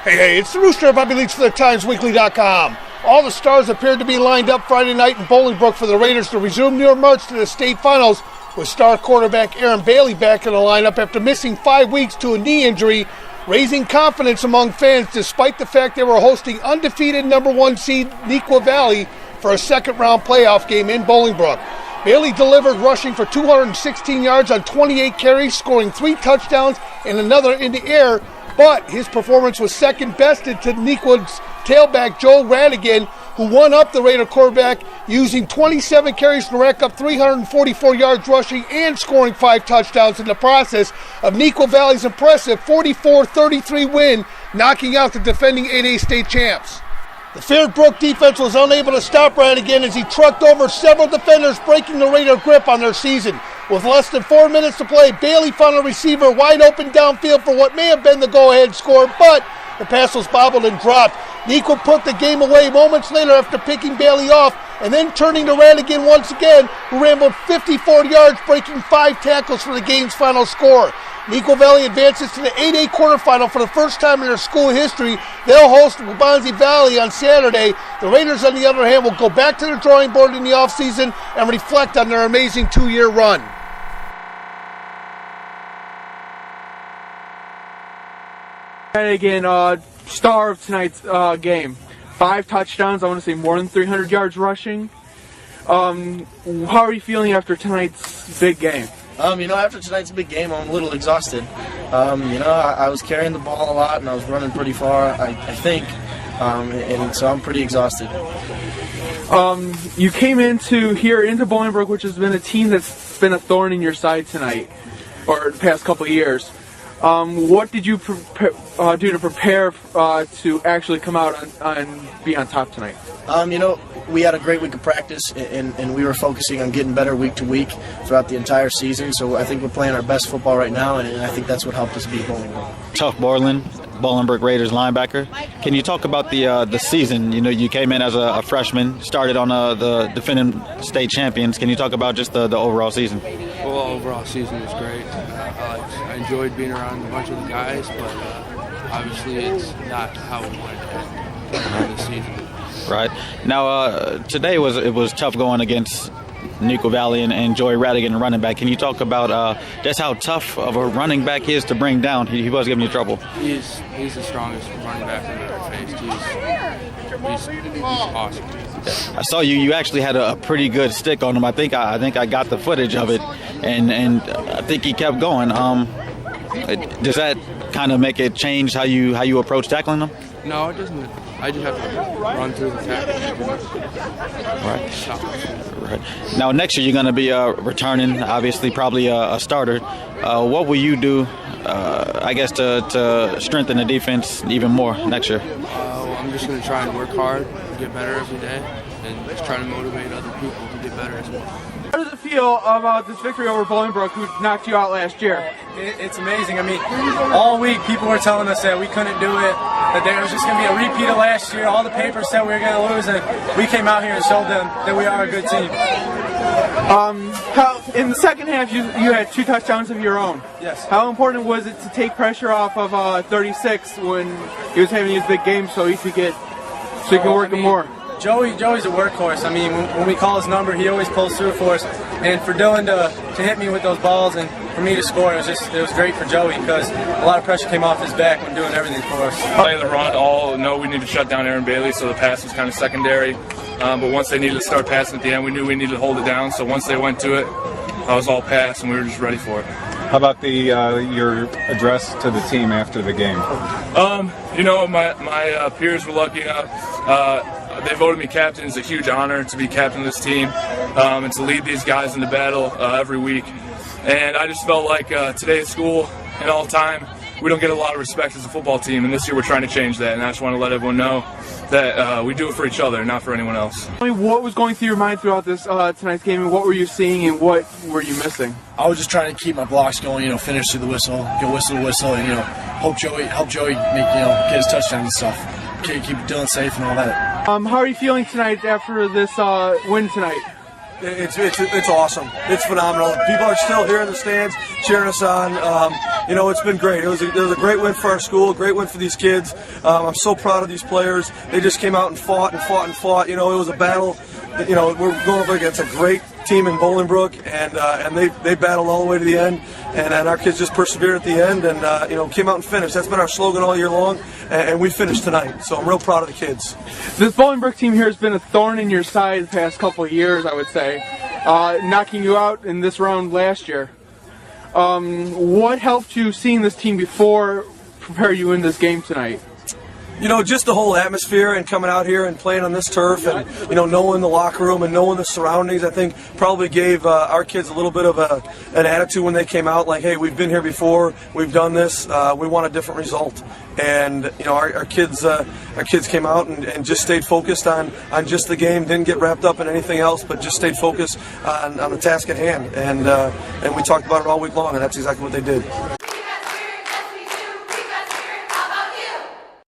Hey, it's the Rooster of Bobby Leach for the TimesWeekly.com. All the stars appeared to be lined up Friday night in Bolingbrook for the Raiders to resume their march to the state finals, with star quarterback Aaron Bailey back in the lineup after missing 5 weeks to a knee injury, raising confidence among fans despite the fact they were hosting undefeated number 1 seed Neuqua Valley for a second-round playoff game in Bolingbrook. Bailey delivered, rushing for 216 yards on 28 carries, scoring 3 touchdowns and another in the air, but his performance was second bested to Neuqua's tailback Joe Radigan, who won up the Raider quarterback, using 27 carries to rack up 344 yards rushing and scoring 5 touchdowns in the process of Neuqua Valley's impressive 44-33 win, knocking out the defending 8A state champs. The Fair Brook defense was unable to stop Radigan as he trucked over several defenders, breaking the Raider grip on their season. With less than 4 minutes to play, Bailey found a receiver wide open downfield for what may have been the go-ahead score, but the pass was bobbled and dropped. Neuqua put the game away moments later after picking Bailey off and then turning to Radigan once again, who rambled 54 yards, breaking 5 tackles for the game's final score. Neuqua Valley advances to the 8A quarterfinal for the first time in their school history. They'll host Waubonsie Valley on Saturday. The Raiders, on the other hand, will go back to the drawing board in the offseason and reflect on their amazing 2-year run. Again, star of tonight's game. 5 touchdowns, I want to say more than 300 yards rushing. How are you feeling after tonight's big game? After tonight's big game, I'm a little exhausted. I was carrying the ball a lot and I was running pretty far, I think, and so I'm pretty exhausted. You came into Bolingbrook, which has been a team that's been a thorn in your side tonight, or the past couple of years. What did you do to prepare to actually come out and be on top tonight? We had a great week of practice, and we were focusing on getting better week to week throughout the entire season. So I think we're playing our best football right now, and I think that's what helped us beat Bolingbrook. Tuff Borland, Bolingbrook Raiders linebacker. Can you talk about the season? You came in as a freshman, started on the defending state champions. Can you talk about just the overall season? Well, overall season was great. I enjoyed being around a bunch of the guys, but obviously it's not how we wanted to end the season. Right. Now, today it was tough going against Neuqua Valley and Joey Radigan, running back. Can you talk about just how tough of a running back he is to bring down? He was giving you trouble. He's the strongest running back we've ever faced. He's awesome. I saw you actually had a pretty good stick on him. I think I got the footage of it, and I think he kept going. Does that kind of make it change how you approach tackling him? No, it doesn't. I just have to run through the tackle. Right. Now, next year you're going to be returning, obviously, probably a starter. What will you do, I guess, to strengthen the defense even more next year? I'm just going to try and work hard and get better every day, and just try to motivate other people to get better as well. How does it feel about this victory over Bolingbrook, who knocked you out last year? It's amazing. All week people were telling us that we couldn't do it, that there was just going to be a repeat of last year. All the papers said we were going to lose, and we came out here and showed them that we are a good team. In the second half, you had 2 touchdowns of your own. Yes. How important was it to take pressure off of 36 when he was having these big games so he could work more? Joey's a workhorse. When we call his number, he always pulls through for us. And for Dylan to hit me with those balls and for me to score, it was great for Joey because a lot of pressure came off his back when doing everything for us. Play the run, all know we need to shut down Aaron Bailey, so the pass was kind of secondary. But once they needed to start passing at the end, we knew we needed to hold it down. So once they went to it, I was all pass, and we were just ready for it. How about your address to the team after the game? My peers were lucky enough. They voted me captain. It's a huge honor to be captain of this team and to lead these guys into battle every week. And I just felt like today at school and all the time, we don't get a lot of respect as a football team, and this year we're trying to change that. And I just want to let everyone know that we do it for each other, not for anyone else. What was going through your mind throughout this tonight's game, and what were you seeing, and what were you missing? I was just trying to keep my blocks going, finish through the whistle, go whistle to whistle, and help Joey get his touchdown and stuff. Keep Dylan safe and all that. How are you feeling tonight after this win tonight? It's awesome. It's phenomenal. People are still here in the stands cheering us on. It's been great. It was a great win for our school, a great win for these kids. I'm so proud of these players. They just came out and fought and fought and fought. It was a battle. We're going up against a great team in Bolingbrook, and they battled all the way to the end, and our kids just persevered at the end, and came out and finished. That's been our slogan all year long, and we finished tonight. So I'm real proud of the kids. This Bolingbrook team here has been a thorn in your side the past couple of years, I would say, knocking you out in this round last year. What helped you seeing this team before prepare you in this game tonight? Just the whole atmosphere and coming out here and playing on this turf and, knowing the locker room and knowing the surroundings, I think probably gave our kids a little bit of an attitude when they came out, like, hey, we've been here before, we've done this, we want a different result. And, our kids came out and just stayed focused on just the game, didn't get wrapped up in anything else, but just stayed focused on the task at hand. And we talked about it all week long, and that's exactly what they did.